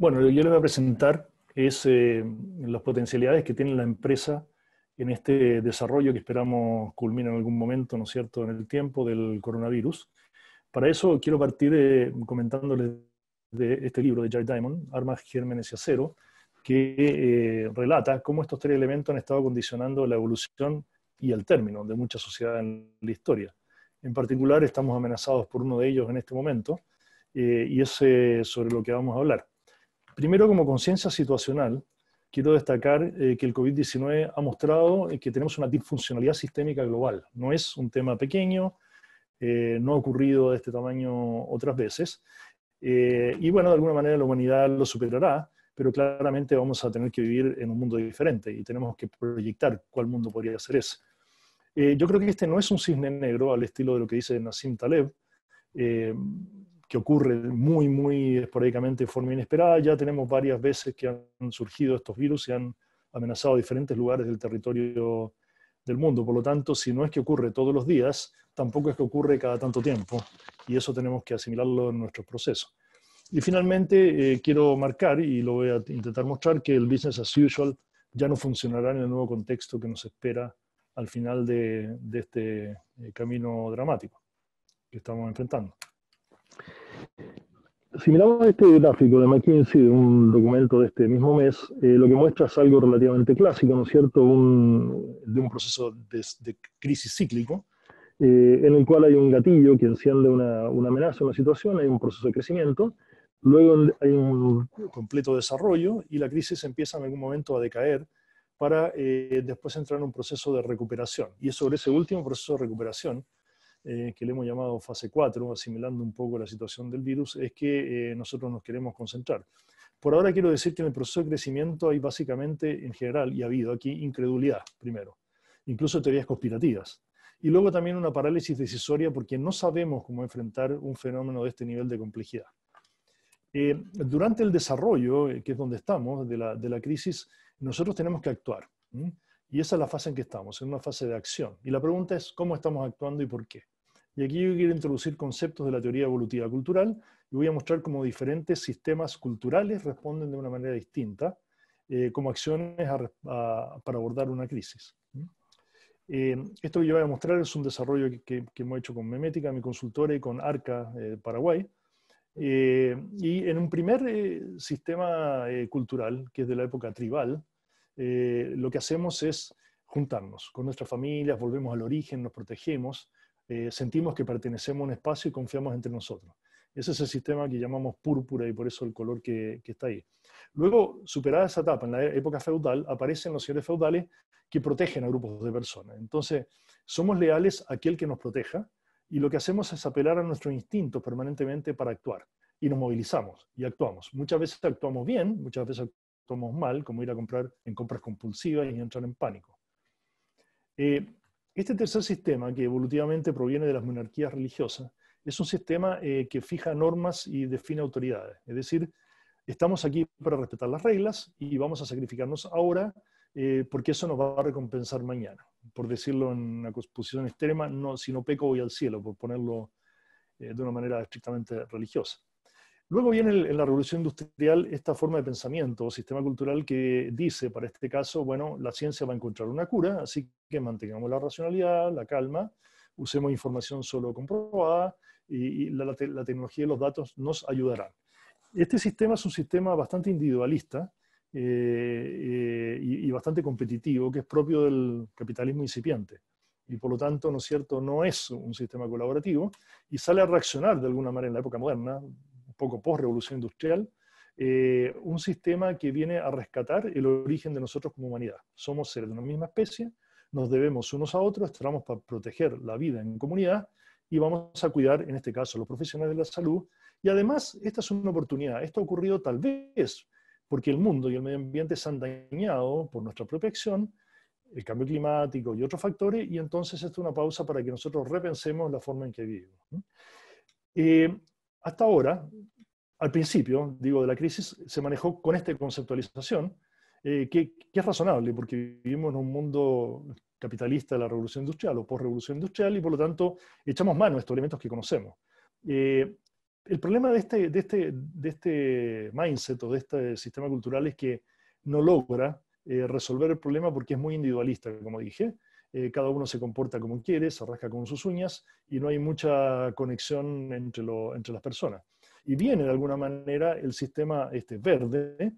Bueno, yo les voy a presentar las potencialidades que tiene la empresa en este desarrollo que esperamos culmine en algún momento, ¿no es cierto?, en el tiempo del coronavirus. Para eso quiero partir comentándoles de este libro de Jared Diamond, Armas, Gérmenes y Acero, que relata cómo estos tres elementos han estado condicionando la evolución y el término de muchas sociedades en la historia. En particular, estamos amenazados por uno de ellos en este momento, y es sobre lo que vamos a hablar. Primero, como conciencia situacional, quiero destacar que el COVID-19 ha mostrado que tenemos una disfuncionalidad sistémica global. No es un tema pequeño, no ha ocurrido de este tamaño otras veces, y bueno, de alguna manera la humanidad lo superará, pero claramente vamos a tener que vivir en un mundo diferente y tenemos que proyectar cuál mundo podría ser ese. Yo creo que este no es un cisne negro al estilo de lo que dice Nassim Taleb, eh, que ocurre muy, muy esporádicamente de forma inesperada. Ya tenemos varias veces que han surgido estos virus y han amenazado diferentes lugares del territorio del mundo. Por lo tanto, si no es que ocurre todos los días, tampoco es que ocurre cada tanto tiempo, y eso tenemos que asimilarlo en nuestros procesos. Y finalmente, quiero marcar, y lo voy a intentar mostrar, que el business as usual ya no funcionará en el nuevo contexto que nos espera al final de este camino dramático que estamos enfrentando. Si miramos este gráfico de McKinsey, de un documento de este mismo mes, lo que muestra es algo relativamente clásico, ¿no es cierto?, de un proceso de crisis cíclico, en el cual hay un gatillo que enciende una amenaza, una situación, hay un proceso de crecimiento, luego hay un completo desarrollo y la crisis empieza en algún momento a decaer para después entrar en un proceso de recuperación. Y es sobre ese último proceso de recuperación, que le hemos llamado fase 4, asimilando un poco la situación del virus, es que nosotros nos queremos concentrar. Por ahora quiero decir que en el proceso de crecimiento hay básicamente, en general, y ha habido aquí incredulidad, primero, incluso teorías conspirativas, y luego también una parálisis decisoria porque no sabemos cómo enfrentar un fenómeno de este nivel de complejidad. Durante el desarrollo, que es donde estamos, de la crisis, nosotros tenemos que actuar. Y esa es la fase en que estamos, en una fase de acción. Y la pregunta es, ¿cómo estamos actuando y por qué? Y aquí yo quiero introducir conceptos de la teoría evolutiva cultural y voy a mostrar cómo diferentes sistemas culturales responden de una manera distinta como acciones para abordar una crisis. Esto que yo voy a mostrar es un desarrollo que hemos hecho con Memética, mi consultora, y con ARCA Paraguay. Y en un primer sistema cultural, que es de la época tribal, lo que hacemos es juntarnos con nuestras familias, volvemos al origen, nos protegemos, sentimos que pertenecemos a un espacio y confiamos entre nosotros. Ese es el sistema que llamamos púrpura y por eso el color que está ahí. Luego, superada esa etapa, en la época feudal, aparecen los señores feudales que protegen a grupos de personas. Entonces, somos leales a aquel que nos proteja y lo que hacemos es apelar a nuestros instintos permanentemente para actuar. Y nos movilizamos y actuamos. Muchas veces actuamos bien, muchas veces actuamos mal, como ir a comprar en compras compulsivas y entrar en pánico. Este tercer sistema, que evolutivamente proviene de las monarquías religiosas, es un sistema que fija normas y define autoridades. Es decir, estamos aquí para respetar las reglas y vamos a sacrificarnos ahora porque eso nos va a recompensar mañana. Por decirlo en una posición extrema, no, si no peco voy al cielo, por ponerlo de una manera estrictamente religiosa. Luego viene en la Revolución Industrial esta forma de pensamiento o sistema cultural que dice, para este caso, bueno, la ciencia va a encontrar una cura, así que mantengamos la racionalidad, la calma, usemos información solo comprobada y la tecnología y los datos nos ayudarán. Este sistema es un sistema bastante individualista y bastante competitivo, que es propio del capitalismo incipiente. Y por lo tanto, ¿no es cierto?, no es un sistema colaborativo y sale a reaccionar de alguna manera en la época moderna, un poco post-revolución industrial, un sistema que viene a rescatar el origen de nosotros como humanidad. Somos seres de una misma especie, nos debemos unos a otros, estamos para proteger la vida en comunidad y vamos a cuidar, en este caso, a los profesionales de la salud. Y además, esta es una oportunidad. Esto ha ocurrido tal vez porque el mundo y el medio ambiente se han dañado por nuestra propia acción, el cambio climático y otros factores, y entonces esto es una pausa para que nosotros repensemos la forma en que vivimos. Hasta ahora, al principio, digo, de la crisis, se manejó con esta conceptualización, que es razonable, porque vivimos en un mundo capitalista de la revolución industrial o post-revolución industrial, y por lo tanto echamos mano a estos elementos que conocemos. El problema de este mindset o de este sistema cultural es que no logra resolver el problema porque es muy individualista, como dije. Cada uno se comporta como quiere, se rasca con sus uñas y no hay mucha conexión entre las personas. Y viene de alguna manera el sistema verde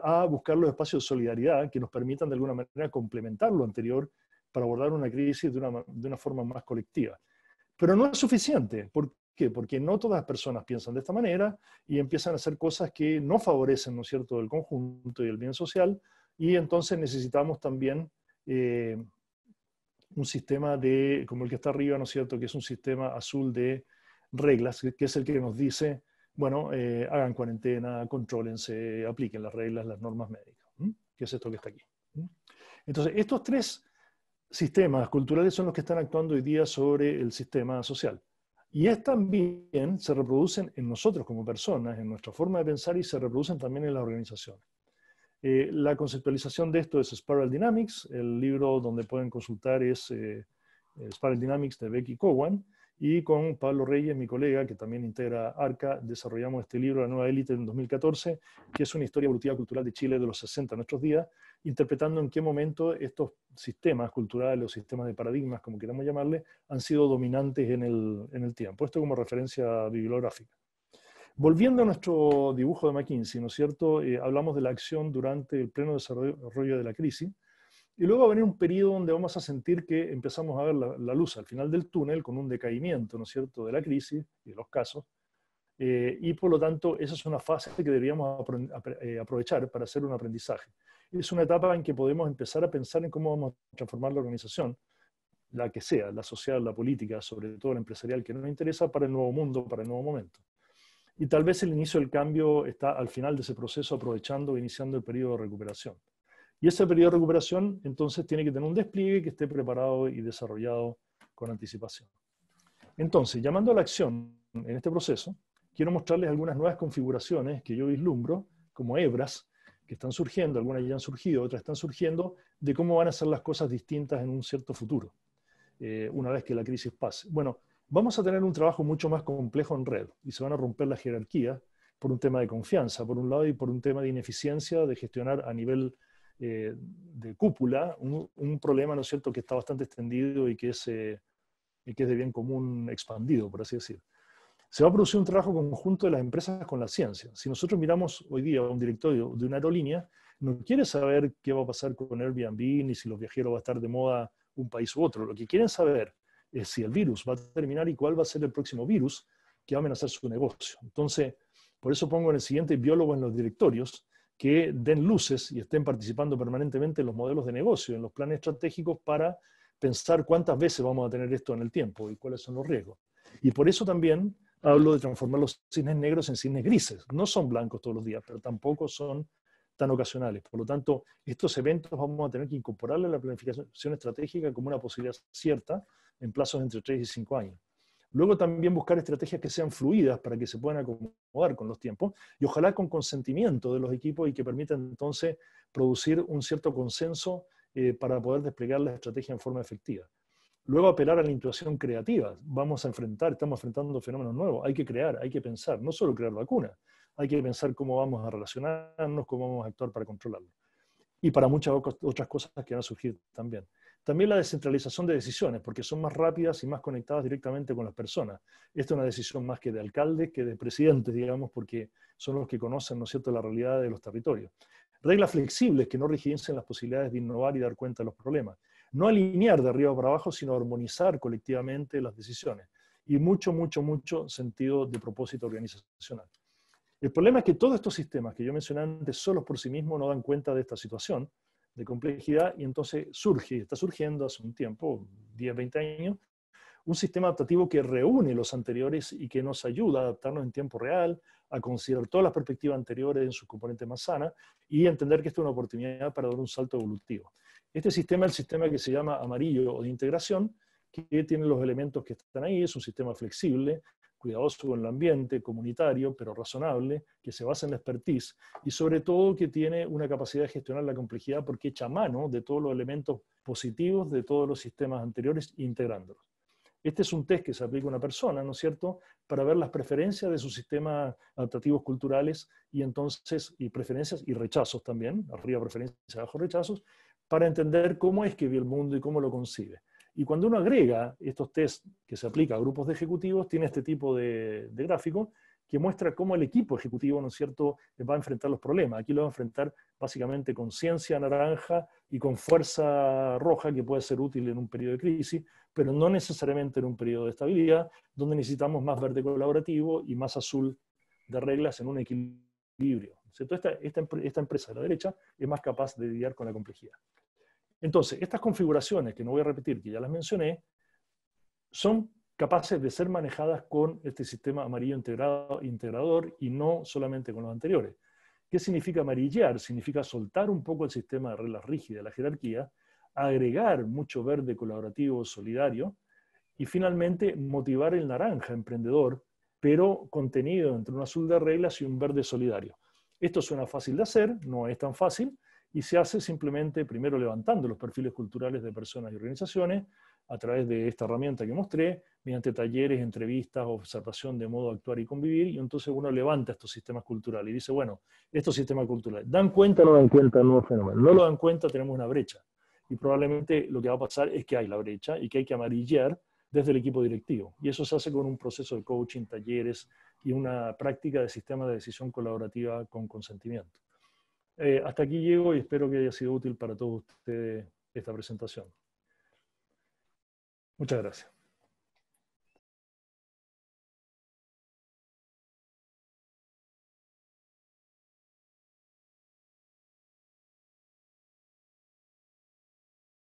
a buscar los espacios de solidaridad que nos permitan de alguna manera complementar lo anterior para abordar una crisis de una forma más colectiva. Pero no es suficiente. ¿Por qué? Porque no todas las personas piensan de esta manera y empiezan a hacer cosas que no favorecen, ¿no es cierto?, el conjunto y el bien social, y entonces necesitamos también un sistema como el que está arriba, ¿no es cierto?, que es un sistema azul de reglas, que es el que nos dice, bueno, hagan cuarentena, contrólense, apliquen las reglas, las normas médicas, que es esto que está aquí. Entonces, estos tres sistemas culturales son los que están actuando hoy día sobre el sistema social. Y también se reproducen en nosotros como personas, en nuestra forma de pensar, y se reproducen también en las organizaciones. La conceptualización de esto es Spiral Dynamics. El libro donde pueden consultar es Spiral Dynamics de Becky Cowan. Y con Pablo Reyes, mi colega, que también integra ARCA, desarrollamos este libro, La Nueva Élite, en 2014, que es una historia evolutiva cultural de Chile de los 60 a nuestros días, interpretando en qué momento estos sistemas culturales o sistemas de paradigmas, como queramos llamarle, han sido dominantes en el tiempo. Esto como referencia bibliográfica. Volviendo a nuestro dibujo de McKinsey, ¿no es cierto? Hablamos de la acción durante el pleno desarrollo de la crisis, y luego va a venir un periodo donde vamos a sentir que empezamos a ver la luz al final del túnel con un decaimiento, ¿no es cierto?, de la crisis y de los casos, y por lo tanto esa es una fase que deberíamos aprovechar para hacer un aprendizaje. Es una etapa en que podemos empezar a pensar en cómo vamos a transformar la organización, la que sea, la social, la política, sobre todo la empresarial, que nos interesa para el nuevo mundo, para el nuevo momento. Y tal vez el inicio del cambio está al final de ese proceso, aprovechando e iniciando el periodo de recuperación. Y ese periodo de recuperación, entonces, tiene que tener un despliegue que esté preparado y desarrollado con anticipación. Entonces, llamando a la acción en este proceso, quiero mostrarles algunas nuevas configuraciones que yo vislumbro como hebras que están surgiendo, algunas ya han surgido, otras están surgiendo, de cómo van a ser las cosas distintas en un cierto futuro, una vez que la crisis pase. Bueno, vamos a tener un trabajo mucho más complejo en red y se van a romper las jerarquías por un tema de confianza, por un lado, y por un tema de ineficiencia de gestionar a nivel de cúpula un problema, ¿no es cierto?, que está bastante extendido y que es de bien común expandido, por así decir. Se va a producir un trabajo conjunto de las empresas con la ciencia. Si nosotros miramos hoy día a un directorio de una aerolínea, no quiere saber qué va a pasar con Airbnb, ni si los viajeros va a estar de moda un país u otro. Lo que quieren saber es si el virus va a terminar y cuál va a ser el próximo virus que va a amenazar su negocio. Entonces, por eso pongo en el siguiente biólogos en los directorios que den luces y estén participando permanentemente en los modelos de negocio, en los planes estratégicos para pensar cuántas veces vamos a tener esto en el tiempo y cuáles son los riesgos. Y por eso también hablo de transformar los cisnes negros en cisnes grises. No son blancos todos los días, pero tampoco son tan ocasionales. Por lo tanto, estos eventos vamos a tener que incorporarle a la planificación estratégica como una posibilidad cierta en plazos entre 3 y 5 años. Luego también buscar estrategias que sean fluidas para que se puedan acomodar con los tiempos y ojalá con consentimiento de los equipos y que permitan entonces producir un cierto consenso para poder desplegar la estrategia en forma efectiva. Luego apelar a la intuición creativa. Estamos enfrentando fenómenos nuevos. Hay que crear, hay que pensar, no solo crear vacunas, hay que pensar cómo vamos a relacionarnos, cómo vamos a actuar para controlarlo. Y para muchas otras cosas que van a surgir también. También la descentralización de decisiones, porque son más rápidas y más conectadas directamente con las personas. Esta es una decisión más que de alcaldes, que de presidentes, digamos, porque son los que conocen, ¿no es cierto?, la realidad de los territorios. Reglas flexibles que no rigidicen las posibilidades de innovar y dar cuenta de los problemas. No alinear de arriba para abajo, sino armonizar colectivamente las decisiones. Y mucho sentido de propósito organizacional. El problema es que todos estos sistemas que yo mencioné antes, solos por sí mismos, no dan cuenta de esta situación de complejidad y entonces está surgiendo hace un tiempo, 10, 20 años, un sistema adaptativo que reúne los anteriores y que nos ayuda a adaptarnos en tiempo real, a considerar todas las perspectivas anteriores en sus componentes más sanas y entender que esto es una oportunidad para dar un salto evolutivo. Este sistema es el sistema que se llama amarillo o de integración, que tiene los elementos que están ahí, es un sistema flexible, cuidadoso con el ambiente, comunitario, pero razonable, que se basa en la expertise y sobre todo que tiene una capacidad de gestionar la complejidad porque echa mano de todos los elementos positivos de todos los sistemas anteriores integrándolos. Este es un test que se aplica a una persona, ¿no es cierto?, para ver las preferencias de sus sistemas adaptativos culturales y preferencias y rechazos también, arriba preferencias, abajo rechazos, para entender cómo es que ve el mundo y cómo lo concibe. Y cuando uno agrega estos test que se aplica a grupos de ejecutivos, tiene este tipo de gráfico que muestra cómo el equipo ejecutivo, ¿no es cierto?, va a enfrentar los problemas. Aquí lo va a enfrentar básicamente con ciencia naranja y con fuerza roja, que puede ser útil en un periodo de crisis, pero no necesariamente en un periodo de estabilidad, donde necesitamos más verde colaborativo y más azul de reglas en un equilibrio. Entonces, esta empresa de la derecha es más capaz de lidiar con la complejidad. Entonces, estas configuraciones, que no voy a repetir, que ya las mencioné, son capaces de ser manejadas con este sistema amarillo integrador y no solamente con los anteriores. ¿Qué significa amarillear? Significa soltar un poco el sistema de reglas rígidas, la jerarquía, agregar mucho verde colaborativo solidario y finalmente motivar el naranja emprendedor, pero contenido entre un azul de reglas y un verde solidario. Esto suena fácil de hacer, no es tan fácil, y se hace simplemente primero levantando los perfiles culturales de personas y organizaciones a través de esta herramienta que mostré, mediante talleres, entrevistas, observación de modo de actuar y convivir, y entonces uno levanta estos sistemas culturales y dice, bueno, estos sistemas culturales, ¿dan cuenta o no dan cuenta del nuevo fenómeno? No lo dan cuenta, tenemos una brecha. Y probablemente lo que va a pasar es que hay la brecha y que hay que amarillear desde el equipo directivo. Y eso se hace con un proceso de coaching, talleres y una práctica de sistema de decisión colaborativa con consentimiento. Hasta aquí llego y espero que haya sido útil para todos ustedes esta presentación. Muchas gracias.